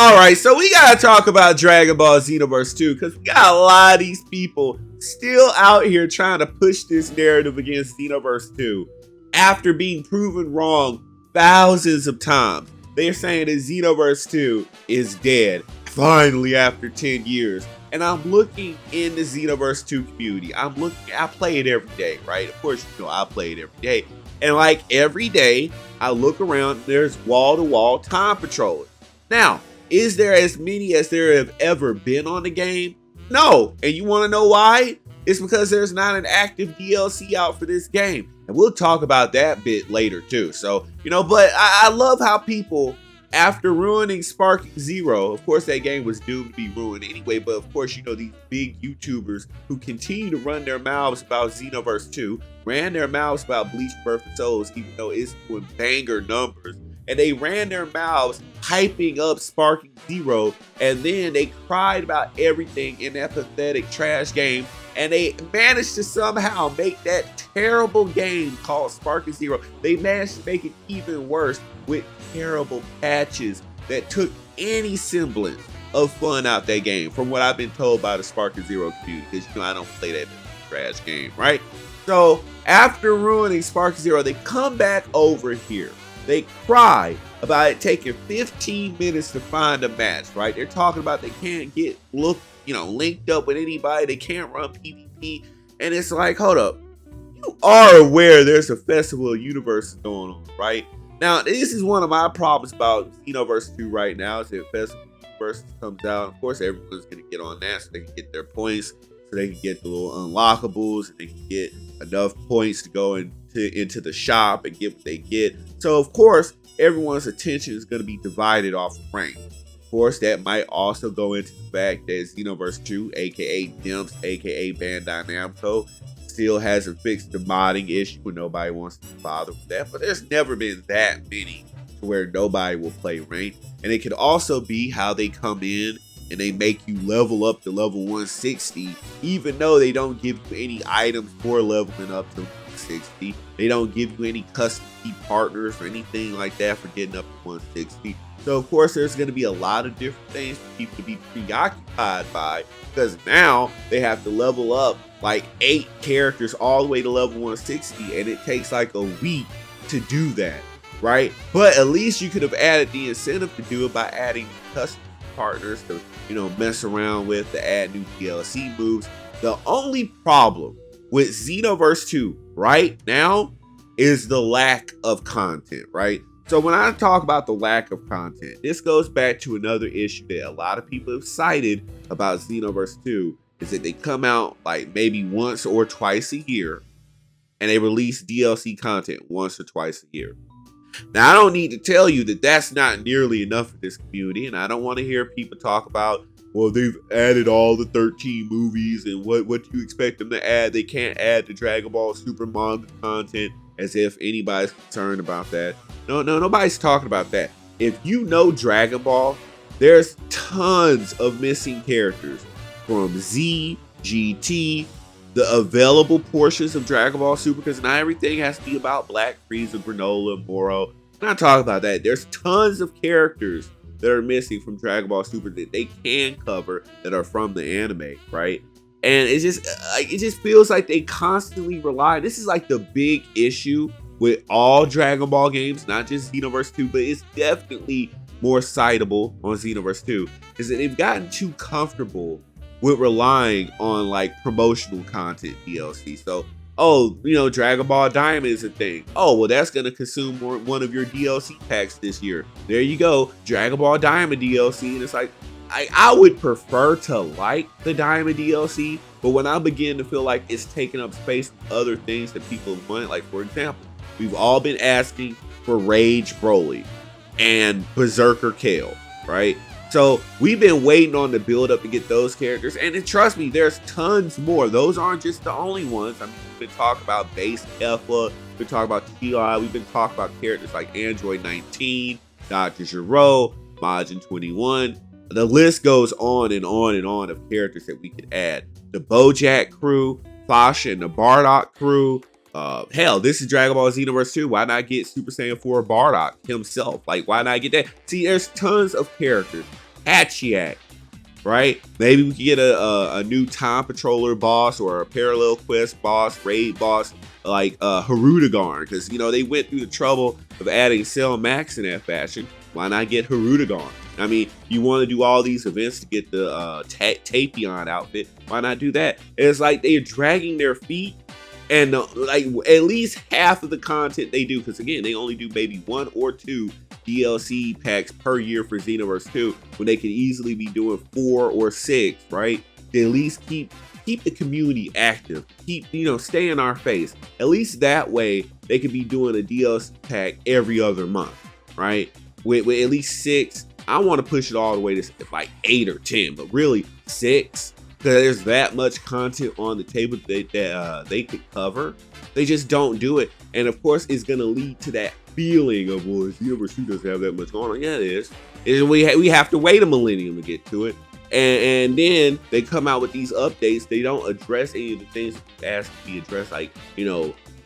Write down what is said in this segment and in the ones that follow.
Alright, so we gotta talk about Dragon Ball Xenoverse 2 because we got a lot of these people still out here trying to push this narrative against Xenoverse 2 after being proven wrong thousands of times. They're saying that Xenoverse 2 is dead, finally after 10 years. And I'm looking in the Xenoverse 2 community. I play it every day, right? Of course, you know I play it every day. And like every day, I look around, there's wall-to-wall time patrollers. Now, is there as many as there have ever been on the game? No. And you want to know why? It's because there's not an active DLC out for this game. And we'll talk about that bit later too. So, but I love how people, after ruining Sparking Zero, of course that game was doomed to be ruined anyway, but of course, these big YouTubers who continue to run their mouths about Xenoverse 2, ran their mouths about Bleach Birth of Souls, even though it's doing banger numbers. And they ran their mouths hyping up Sparking Zero, and then they cried about everything in that pathetic trash game, and they managed to somehow make that terrible game called Sparking Zero. They managed to make it even worse with terrible patches that took any semblance of fun out that game, from what I've been told by the Sparking Zero community, because I don't play that trash game, right? So after ruining Sparking Zero, they come back over here. They cry about it taking 15 minutes to find a match, right? They're talking about they can't get linked up with anybody. They can't run PvP. And it's like, hold up. You are aware there's a Festival of Universes going on, right? Now, this is one of my problems about Xenoverse 2 right now, is that Festival of Universes comes out. Of course, everyone's going to get on that so they can get their points, so they can get the little unlockables, and they can get enough points to go into the shop and get what they get. So of course, everyone's attention is going to be divided off of rank. Of course, that might also go into the fact that Xenoverse 2, aka Dimps, aka Bandai Namco, still hasn't fixed the modding issue and nobody wants to bother with that. But there's never been that many to where nobody will play ranked. And it could also be how they come in and they make you level up to level 160, even though they don't give you any items for leveling up to 160. They don't give you any custom key partners or anything like that for getting up to 160. So of course there's going to be a lot of different things for people to be preoccupied by, because now they have to level up like 8 characters all the way to level 160, and it takes like a week to do that, right? But at least you could have added the incentive to do it by adding custom partners to mess around with, to add new DLC moves. The only problem with Xenoverse 2 right now is the lack of content, right? So when I talk about the lack of content, this goes back to another issue that a lot of people have cited about Xenoverse 2, is that they come out like maybe once or twice a year, and they release DLC content once or twice a year. Now, I don't need to tell you that that's not nearly enough for this community, and I don't want to hear people talk about, well, they've added all the 13 movies, and what do you expect them to add? They can't add the Dragon Ball Super manga content, as if anybody's concerned about that. No, nobody's talking about that. If you know Dragon Ball, there's tons of missing characters from Z, GT, the available portions of Dragon Ball Super, because not everything has to be about Black, Frieza, Granola, Moro. I'm not talking about that. There's tons of characters that are missing from Dragon Ball Super that they can cover that are from the anime, right? And it just feels like they constantly rely. This is like the big issue with all Dragon Ball games, not just Xenoverse 2, but it's definitely more citable on Xenoverse 2, is that they've gotten too comfortable with relying on like promotional content DLC. So, Dragon Ball Diamond is a thing. Oh, well, that's going to consume one of your DLC packs this year. There you go, Dragon Ball Diamond DLC. And it's like, I would prefer to like the Diamond DLC, but when I begin to feel like it's taking up space with other things that people want, like for example, we've all been asking for Rage Broly and Berserker Kale, right? So we've been waiting on the build up to get those characters, and trust me, there's tons more. Those aren't just the only ones. I mean, we've been talking about Base Effa, we've been talking about T.I., we've been talking about characters like Android 19, Dr. Gero, Majin 21. The list goes on and on and on of characters that we could add. The Bojack crew, Fasha and the Bardock crew. Hell, this is Dragon Ball Xenoverse 2. Why not get Super Saiyan 4 Bardock himself? Like, why not get that? See, there's tons of characters Hatchiac, right? Maybe we could get a new time patroller boss or a parallel quest boss, raid boss, like Harudagarn, because they went through the trouble of adding Cell Max in that fashion. Why not get Harudagarn? I mean, you want to do all these events to get the Tapion outfit. Why not do that? And it's like they're dragging their feet, and like at least half of the content they do, because again, they only do maybe 1 or 2 DLC packs per year for Xenoverse 2, when they could easily be doing 4 or 6, right? They at least keep the community active, keep stay in our face. At least that way they could be doing a DLC pack every other month, right? With at least 6. I want to push it all the way to like 8 or 10, but really 6, because there's that much content on the table that they could cover. They just don't do it, and of course it's gonna lead to that feeling of, well, Xenoverse 2 doesn't have that much going on. Yeah, it is. We have to wait a millennium to get to it, and then they come out with these updates. They don't address any of the things that asked to be addressed, like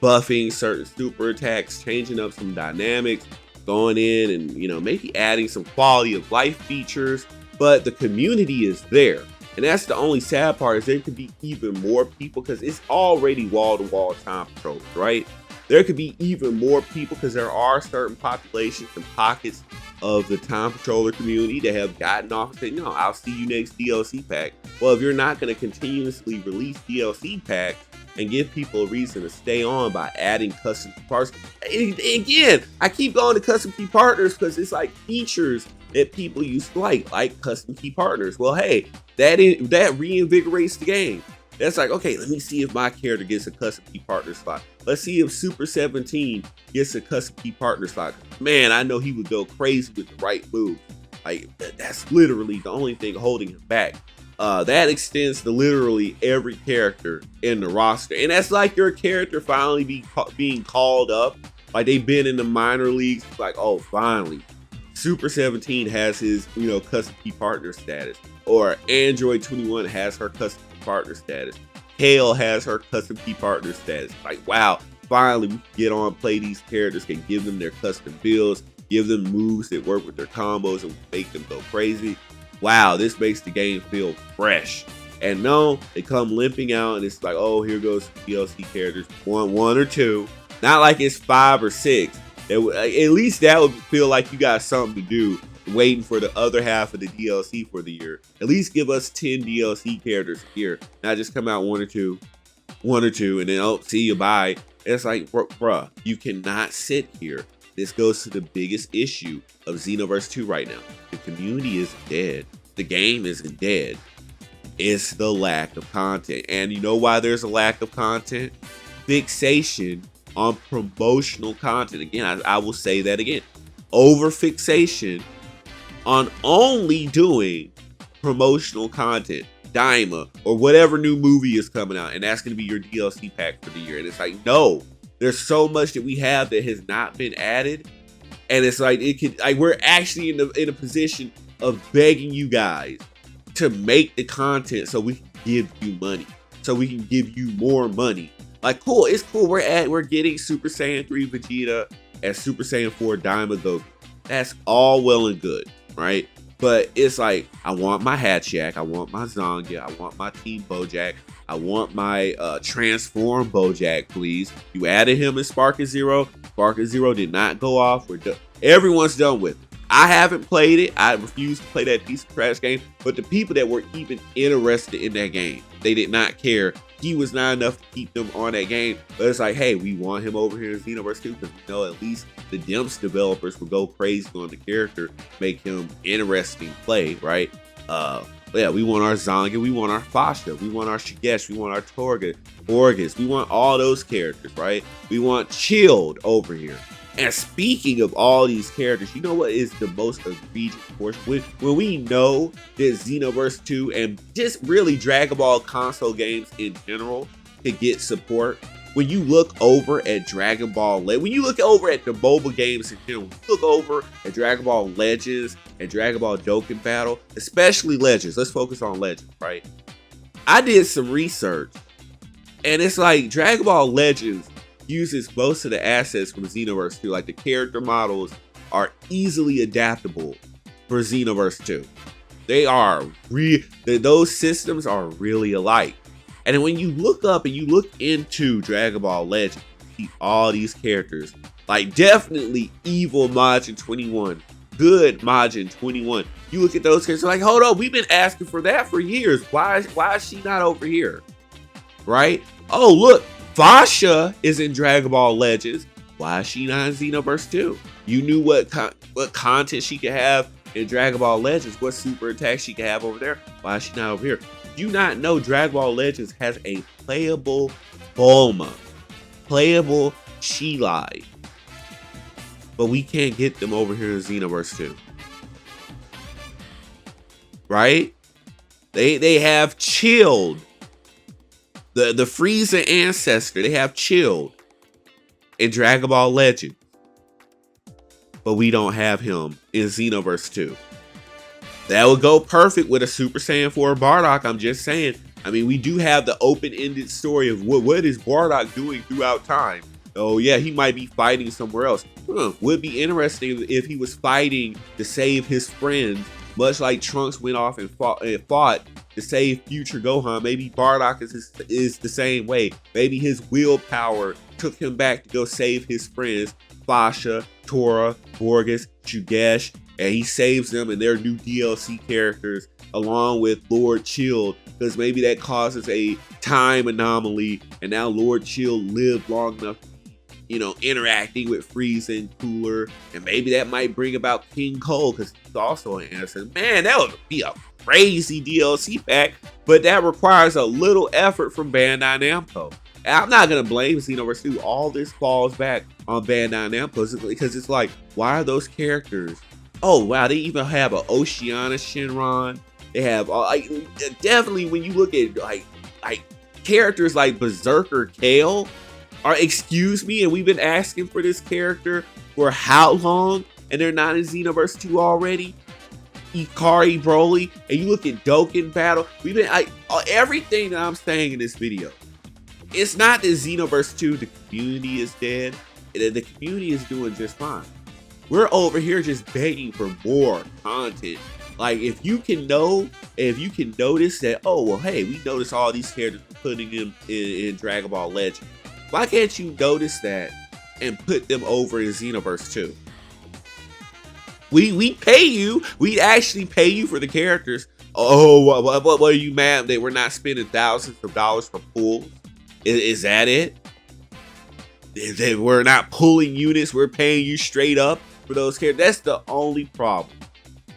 buffing certain super attacks, changing up some dynamics, going in and maybe adding some quality of life features. But the community is there, and that's the only sad part, is there could be even more people, because it's already wall-to-wall time patrollers, right? There could be even more people, because there are certain populations and pockets of the time patroller community that have gotten off and said, no, I'll see you next DLC pack. Well, if you're not going to continuously release DLC packs and give people a reason to stay on by adding custom parts. Again, I keep going to custom key partners because it's like features that people used to like custom key partners. Well, hey, that reinvigorates the game. That's like, okay, let me see if my character gets a custom key partner slot. Let's see if Super 17 gets a custom key partner slot. Man, I know he would go crazy with the right move. Like, that's literally the only thing holding him back. That extends to literally every character in the roster. And that's like your character finally being called up. Like, they've been in the minor leagues. Like, oh, finally, Super 17 has his, custom key partner status. Or Android 21 has her custom key partner status. Hale has her custom key partner status. Like, wow, finally we can get on, play these characters, can give them their custom builds, give them moves that work with their combos and make them go crazy. Wow, this makes the game feel fresh. And no, they come limping out and it's like, oh, here goes DLC characters, one or two. Not like it's 5 or 6. At least that would feel like you got something to do, waiting for the other half of the DLC for the year. At least give us 10 DLC characters a year, not just come out one or two, and then, oh, see you, bye. It's like, bruh, you cannot sit here. This goes to the biggest issue of Xenoverse 2 right now. The community is dead. The game isn't dead. It's the lack of content. And you know why there's a lack of content? Fixation on promotional content. Again, I will say that again. Over fixation on only doing promotional content, Daima, or whatever new movie is coming out, and that's going to be your DLC pack for the year. And it's like, no, there's so much that we have that has not been added, and it's like we're actually in a position of begging you guys to make the content so we can give you money, so we can give you more money. Like, cool, it's cool. We're getting Super Saiyan 3 Vegeta and Super Saiyan 4 Daima Goku. That's all well and good, right? But it's like, I want my Hatchiac, I want my Zongia, I want my Team Bojack, I want my Transform Bojack, please. You added him in Sparking Zero. Sparking Zero did not go off. We're done. Everyone's done with it. I haven't played it. I refuse to play that piece of trash game. But the people that were even interested in that game, they did not care. He was not enough to keep them on that game. But it's like, hey, we want him over here in Xenoverse 2 because we know at least the Dimps developers will go crazy on the character, make him interesting play, right? Yeah, we want our Zonga, we want our Fasha, we want our Shigesh, we want our Torgus, we want all those characters, right? We want Chilled over here. And speaking of all these characters, you know what is the most egregious portion? When we know that Xenoverse 2 and just really Dragon Ball console games in general could get support. When you look over at Dragon Ball, when you look over at the mobile games in general, when you look over at Dragon Ball Legends and Dragon Ball Dokkan Battle, especially Legends, let's focus on Legends, right? I did some research, and it's like Dragon Ball Legends uses most of the assets from Xenoverse 2. Like, the character models are easily adaptable for Xenoverse 2. They are those systems are really alike. And then when you look up and you look into Dragon Ball Legends, you see all these characters. Like definitely evil Majin 21, good Majin 21. You look at those characters like, hold on, we've been asking for that for years. Why is she not over here? Right? Oh, look, Fasha is in Dragon Ball Legends. Why is she not in Xenoverse 2? You knew what content she could have in Dragon Ball Legends, what super attacks she could have over there. Why is she not over here? Do you not know Dragon Ball Legends has a playable Bulma, playable Cheelai, but we can't get them over here in Xenoverse 2. Right? They have chilled the Frieza ancestor. They have chilled in Dragon Ball Legends, but we don't have him in Xenoverse 2. That would go perfect with a Super Saiyan 4 Bardock. I'm just saying. I mean, we do have the open-ended story of what is Bardock doing throughout time. Oh yeah, he might be fighting somewhere else. Would be interesting if he was fighting to save his friends, much like Trunks went off and fought to save Future Gohan. Maybe Bardock is the same way. Maybe his willpower took him back to go save his friends, Fasha, Tora, Borges, Shugesh, and he saves them and their new DLC characters along with Lord Chill, because maybe that causes a time anomaly and now Lord Chill lived long enough, you know, interacting with Frieza and Cooler, and maybe that might bring about King Cole because he's also an answer. Man, that would be a crazy DLC pack, but that requires a little effort from Bandai Namco. And I'm not gonna blame Xenoverse 2. All this falls back on Bandai Namco because it's like, why are those characters? Oh wow, they even have an Oceana Shenron. They have definitely when you look at like characters like Berserker Kale. Or excuse me, and we've been asking for this character for how long, and they're not in Xenoverse 2 already. Ikari Broly, and you look at Dokkan Battle. We've been everything that I'm saying in this video. It's not that Xenoverse 2, the community is dead. The community is doing just fine. We're over here just begging for more content. Like if you can notice that, oh well, hey, we notice all these characters putting them in Dragon Ball Legends. Why can't you notice that and put them over in Xenoverse 2? We pay you. We actually pay you for the characters. Oh, what are you mad that we're not spending thousands of dollars for pools? Is that it? That we're not pulling units. We're paying you straight up for those characters. That's the only problem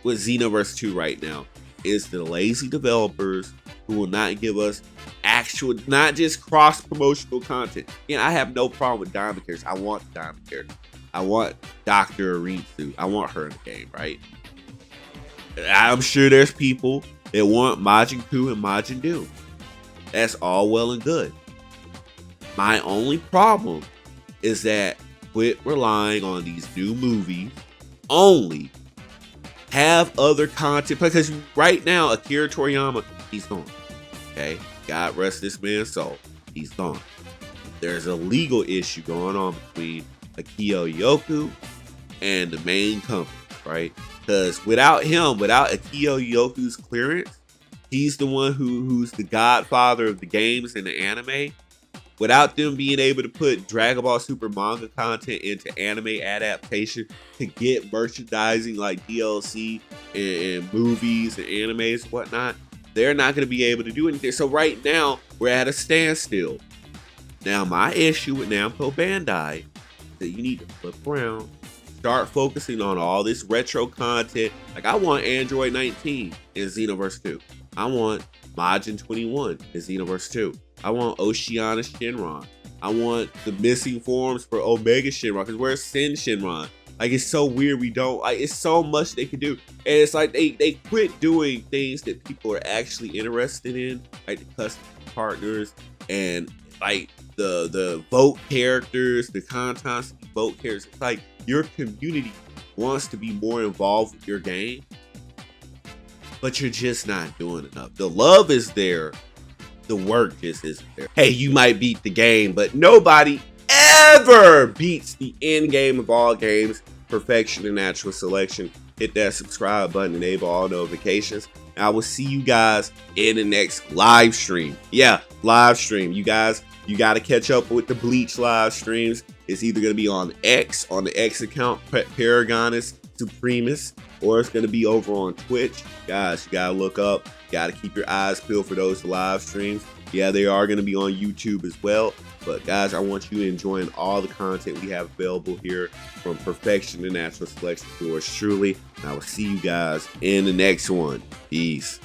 with Xenoverse 2 right now. Is the lazy developers who will not give us actual, not just cross-promotional content. Again, I have no problem with Diamond characters. I want the Diamond character. I want Dr. Aritsu. I want her in the game, right? I'm sure there's people that want Majin Buu and Majin Doom. That's all well and good. My only problem is that quit relying on these new movies only. Have other content, because right now Akira Toriyama, he's gone. Okay, God rest this man's soul, he's gone. There's a legal issue going on between Akio Yoku and the main company, right? Because without him, without Akio Yoku's clearance, he's the one who's the godfather of the games and the anime. Without them being able to put Dragon Ball Super manga content into anime adaptation to get merchandising like DLC and movies and animes and whatnot, they're not going to be able to do anything. So right now, we're at a standstill. Now, my issue with Namco Bandai is that you need to flip around, start focusing on all this retro content. Like, I want Android 19 in Xenoverse 2. I want Majin 21 in Xenoverse 2. I want Oceana Shenron. I want the missing forms for Omega Shenron, because where's Sin Shenron? Like, it's so weird. We don't, like, it's so much they can do. And it's like they quit doing things that people are actually interested in, like the custom partners and like the vote characters, the content vote characters. It's like your community wants to be more involved with your game, but you're just not doing enough. The love is there. The work just isn't there. Hey, you might beat the game, but nobody ever beats the end game of all games, perfection and natural selection. hit that subscribe button, enable all notifications. And I will see you guys in the next live stream. Yeah, live stream. You guys, you got to catch up with the Bleach live streams. It's either going to be on X, on the X account, Paragonus Supremus, or it's going to be over on Twitch. Guys, you got to look up. Got to keep your eyes peeled for those live streams. Yeah, they are going to be on YouTube as well. But guys, I want you enjoying all the content we have available here from Perfection to Natural Selection to yours truly. And I will see you guys in the next one. Peace.